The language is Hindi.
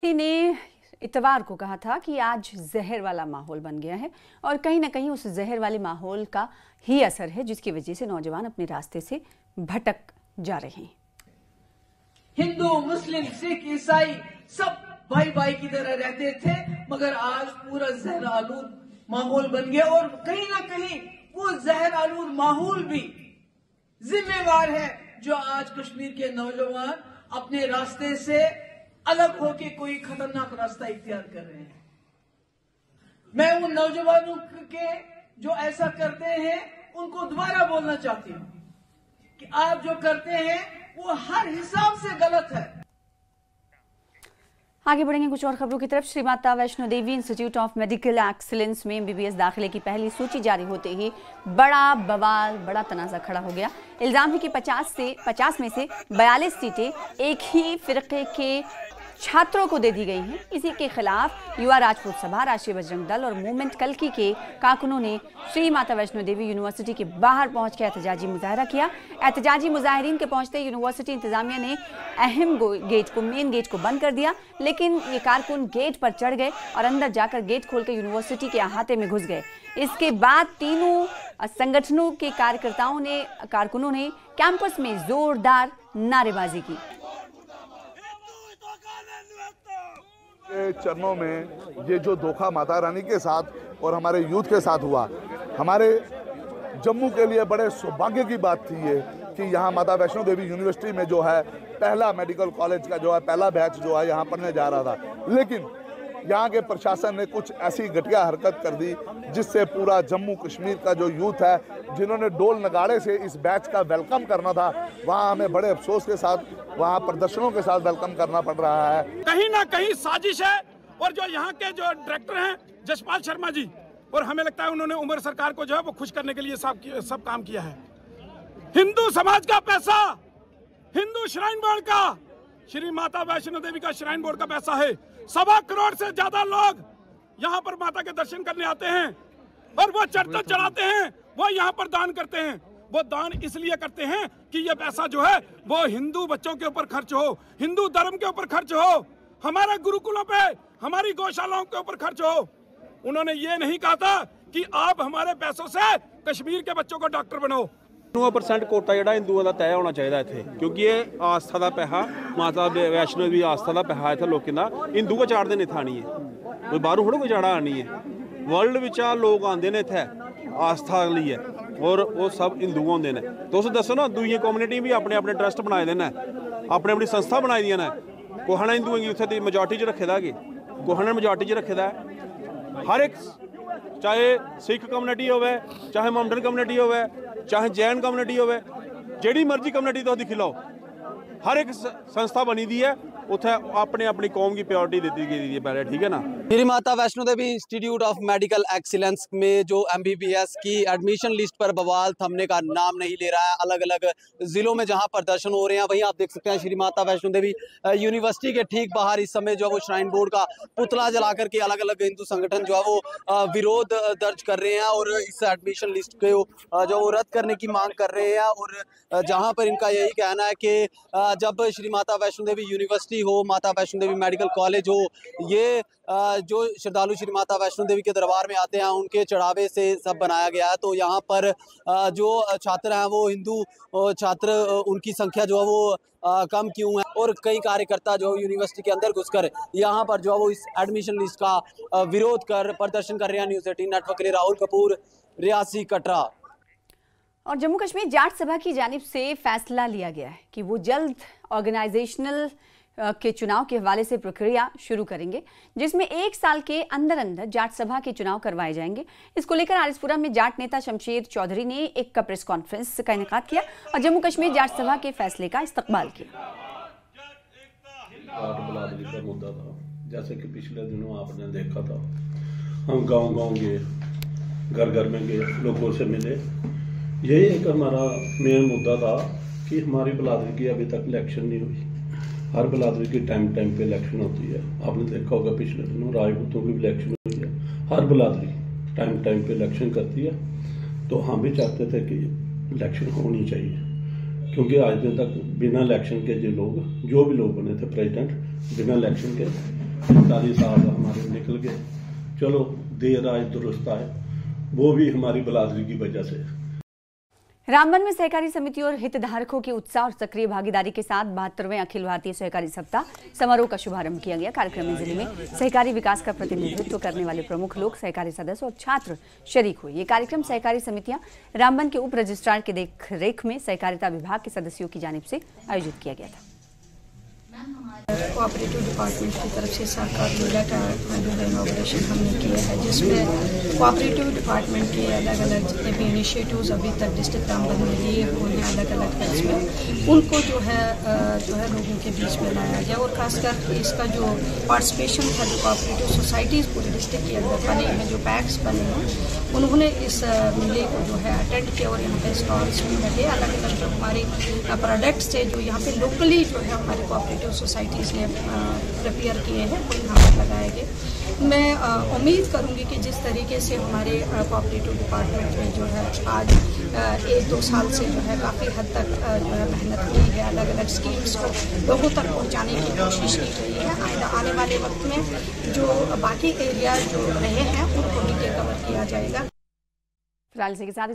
ने इतवार को कहा था कि आज जहर वाला माहौल बन गया है और कहीं ना कहीं उस जहर वाले माहौल का ही असर है जिसकी वजह से नौजवान अपने रास्ते से भटक जा रहे हैं। हिंदू, मुस्लिम, सिख, ईसाई सब भाई भाई की तरह रहते थे, मगर आज पूरा जहर आलूद माहौल बन गया और कहीं ना कहीं वो जहर आलूद माहौल भी जिम्मेवार है जो आज कश्मीर के नौजवान अपने रास्ते से अलग होके कोई खतरनाक रास्ता इख्तियार कर रहे हैं। मैं उन नौजवानों के जो ऐसा करते हैं उनको दोबारा बोलना चाहती हूं कि आप जो करते हैं वो हर हिसाब से गलत है। आगे बढ़ेंगे कुछ और खबरों की तरफ। Shri Mata Vaishno Devi institute of medical excellence में MBBS दाखिले की पहली सूची जारी होते ही बड़ा बवाल, बड़ा तनाज़ा खड़ा हो गया। इल्जाम है कि 50 में से 42 सीटें एक ही फिरके के छात्रों को दे दी गई हैं। इसी के खिलाफ युवा राजपूत सभा, राष्ट्रीय बजरंग दल और मूवमेंट कल्की के कारकुनों ने श्री माता वैष्णो देवी यूनिवर्सिटी के बाहर पहुंचकर एहतजाजी मुजाहरा किया। एहतजाजी मुजाहिरीन के पहुंचते यूनिवर्सिटी इंतजामिया ने मेन गेट को बंद कर दिया, लेकिन ये कारकुन गेट पर चढ़ गए और अंदर जाकर गेट खोलकर यूनिवर्सिटी के अहाते में घुस गए। इसके बाद तीनों संगठनों के कारकुनों ने कैंपस में जोरदार नारेबाजी की। चरणों में ये जो धोखा माता रानी के साथ और हमारे यूथ के साथ हुआ, हमारे जम्मू के लिए बड़े सौभाग्य की बात थी ये कि यहाँ माता वैष्णो देवी यूनिवर्सिटी में जो है पहला मेडिकल कॉलेज का जो है पहला बैच जो है यहाँ पढ़ने जा रहा था, लेकिन यहाँ के प्रशासन ने कुछ ऐसी घटिया हरकत कर दी जिससे पूरा जम्मू कश्मीर का जो यूथ है, जिन्होंने डोल नगाड़े से इस बैच का वेलकम करना था, वहाँ हमें बड़े अफसोस के साथ वहाँ प्रदर्शनों के साथ वेलकम करना पड़ रहा है। कहीं ना कहीं साजिश है और जो यहाँ के जो डायरेक्टर हैं जसपाल शर्मा जी, और हमें लगता है उन्होंने उमर सरकार को जो है वो खुश करने के लिए सब काम किया है। हिंदू समाज का पैसा, हिंदू श्राइन बोर्ड का, श्री माता वैष्णो देवी का श्राइन बोर्ड का पैसा है। 1.25 करोड़ से ज्यादा लोग यहाँ पर माता के दर्शन करने आते हैं और वो चढ़ते चढ़ाते हैं, वो यहाँ पर दान करते हैं। वो दान इसलिए करते हैं कि ये पैसा जो है वो हिंदू बच्चों के ऊपर खर्च हो, हिंदू धर्म के ऊपर खर्च हो, हमारे गुरुकुलों पे, हमारी गौशालाओं के ऊपर खर्च हो। उन्होंने ये नहीं कहा था कि आप हमारे पैसों से कश्मीर के बच्चों को डॉक्टर बनाओ। 9% कोटा ਜਿਹੜਾ ਹਿੰਦੂਆਂ ਦਾ ਤੈਅ ਹੋਣਾ ਚਾਹੀਦਾ ਇੱਥੇ, ਕਿਉਂਕਿ ਇਹ ਆਸਥਾ ਦਾ ਪੈਸਾ, ਮਾਤਾ ਵੈਸ਼ਨੋ ਦੇਵੀ ਆਸਥਾ ਦਾ ਪੈਸਾ ਇੱਥੇ ਲੋਕਾਂ ਦਾ ਹਿੰਦੂ ਚਾੜਦੇ ਨੇ ਥਾਣੀ ਹੈ, ਕੋਈ ਬਾਹਰੋਂ ਥੋੜਾ ਕੋਈ ਚਾੜਾ ਆਣੀ ਹੈ। ਵਰਲਡ ਵਿੱਚ ਆ ਲੋਕ ਆਉਂਦੇ ਨੇ ਇੱਥੇ ਆਸਥਾ ਲਈ ਹੈ ਔਰ ਉਹ ਸਭ ਹਿੰਦੂ ਹੁੰਦੇ ਨੇ। ਤੁਸੀਂ ਦੱਸੋ ਨਾ, ਦੂਜੀ ਕਮਿਊਨਿਟੀ ਵੀ ਆਪਣੇ ਆਪਣੇ ਟਰਸਟ ਬਣਾਏ ਦੇ ਨੇ, ਆਪਣੇ ਆਪਣੀ ਸੰਸਥਾ ਬਣਾਈ ਦੀਆਂ ਨੇ। ਕੋਹਣਾ ਹਿੰਦੂ ਹੈਗੀ ਉੱਥੇ ਦੀ ਮੈਜੋਰਟੀ 'ਚ ਰੱਖੇ ਦਾ, ਕੋਹਣਾ ਮੈਜੋਰਟੀ 'ਚ ਰੱਖੇ ਦਾ। ਹਰ ਇੱਕ, चाहे सिख कम्युनिटी होवे, चाहे मोमडन कम्युनिटी होवे, चाहे जैन कम्युनिटी होवे, जेड़ी मर्जी कम्युनिटी तो दिखलाओ, हर एक संस्था बनी दी है, उथे अपने अपनी कौम की प्रायोरिटी दी गई है पहले, ठीक है ना। Shri Mata Vaishno Devi institute of medical excellence में जो MBBS की एडमिशन लिस्ट पर बवाल थमने का नाम नहीं ले रहा है। अलग अलग जिलों में जहां प्रदर्शन हो रहे हैं, वहीं आप देख सकते हैं श्री माता वैष्णो देवी यूनिवर्सिटी के ठीक बाहर इस समय जो है वो श्राइन बोर्ड का पुतला जला करके अलग अलग हिंदू संगठन जो है वो विरोध दर्ज कर रहे हैं और इस एडमिशन लिस्ट को जो वो रद्द करने की मांग कर रहे हैं। और जहाँ पर इनका यही कहना है कि जब श्री माता वैष्णो देवी यूनिवर्सिटी हो, माता वैष्णो देवी मेडिकल कॉलेज हो, ये जो श्रद्धालु श्री माता वैष्णो देवी के दरबार में आते हैं उनके चढ़ावे से सब बनाया गया है, तो यहाँ पर जो छात्र हैं वो हिंदू छात्र, उनकी संख्या जो है वो कम क्यों है। और कई कार्यकर्ता जो यूनिवर्सिटी के अंदर घुसकर यहाँ पर जो है वो इस एडमिशन लिस्ट का विरोध कर प्रदर्शन कर रहे हैं। न्यूज़ 18 नेटवर्क के लिए राहुल कपूर, रियासी, कटरा। और जम्मू कश्मीर जाट सभा की जानिब से फैसला लिया गया है कि वो जल्द ऑर्गेनाइजेशनल के चुनाव के हवाले से प्रक्रिया शुरू करेंगे, जिसमें 1 साल के अंदर अंदर जाट सभा के चुनाव करवाए जाएंगे। इसको लेकर आरिसपुरा में जाट नेता शमशेर चौधरी ने एक प्रेस कॉन्फ्रेंस का इनेकाद किया और जम्मू कश्मीर जाट सभा के फैसले का इस्तकबाल किया। का मुद्दा था, जैसे कि पिछले दिनों आपने देखा था, हम गांव-गांव गए, घर-घर में गए, लोगों से मिले। यही एक हमारा मेन मुद्दा था कि हमारी बिरादरी की अभी तक इलेक्शन नहीं हुई। हर बिरादरी की टाइम पे इलेक्शन होती है। आपने देखा होगा पिछले दिनों राजपूतों की इलेक्शन हुई है। हर बिरादरी टाइम पे इलेक्शन करती है, तो हम भी चाहते थे कि इलेक्शन होनी चाहिए, क्योंकि आज दिन तक बिना इलेक्शन के जो भी लोग बने थे प्रेसिडेंट, बिना इलेक्शन के सरकारी साहब हमारे निकल गए, चलो देर आए दुरुस्त आए, वो भी हमारी बलादरी की वजह से। रामबन में सहकारी समिति और हितधारकों की उत्साह और सक्रिय भागीदारी के साथ 72वें अखिल भारतीय सहकारी सप्ताह समारोह का शुभारंभ किया गया। कार्यक्रम में जिले में सहकारी विकास का प्रतिनिधित्व करने वाले प्रमुख लोग, सहकारी सदस्य और छात्र शरीक हुए। ये कार्यक्रम सहकारी समितियां रामबन के उप रजिस्ट्रार के देखरेख में सहकारिता विभाग के सदस्यों की जानिब से आयोजित किया गया था। कोऑपरेटिव डिपार्टमेंट की तरफ से सहकार मेला का जो है इनॉग्रेशन हमने किया है, जिसमें कोऑपरेटिव डिपार्टमेंट के अलग अलग जितने भी इनिशिएटिव्स अभी तक डिस्ट्रिक्ट रामबन में लिए हुए हैं अलग अलग हेल्थ में, उनको जो है लोगों के बीच में लाया गया। और खासकर इसका जो पार्टिसिपेशन था, जो कोऑपरेटिव सोसाइटीज़ पूरे डिस्ट्रिक्ट के अंदर बने हैं, जो पैक्स बने हैं, उन्होंने इस मेले को जो है अटेंड किया और यहाँ पे स्टॉल्स भी लगे। अलग अलग जो हमारी प्रोडक्ट्स थे जो यहाँ पे लोकली जो है हमारी कोऑपरेटिव सोसाइटीज़ ने प्रिपेयर किए हैं, वो यहाँ पर लगाए गए। मैं उम्मीद करूँगी कि जिस तरीके से हमारे कोऑपरेटिव डिपार्टमेंट में जो है आज 1-2 साल से जो है काफ़ी हद तक जो है मेहनत हुई है, अलग अलग स्कीम्स को लोगों तक पहुँचाने की कोशिश की गई है। आने वाले वक्त में जो बाकी एरिया जो रहे हैं उनको भी कवर किया जाएगा। फिलहाल इसी के साथ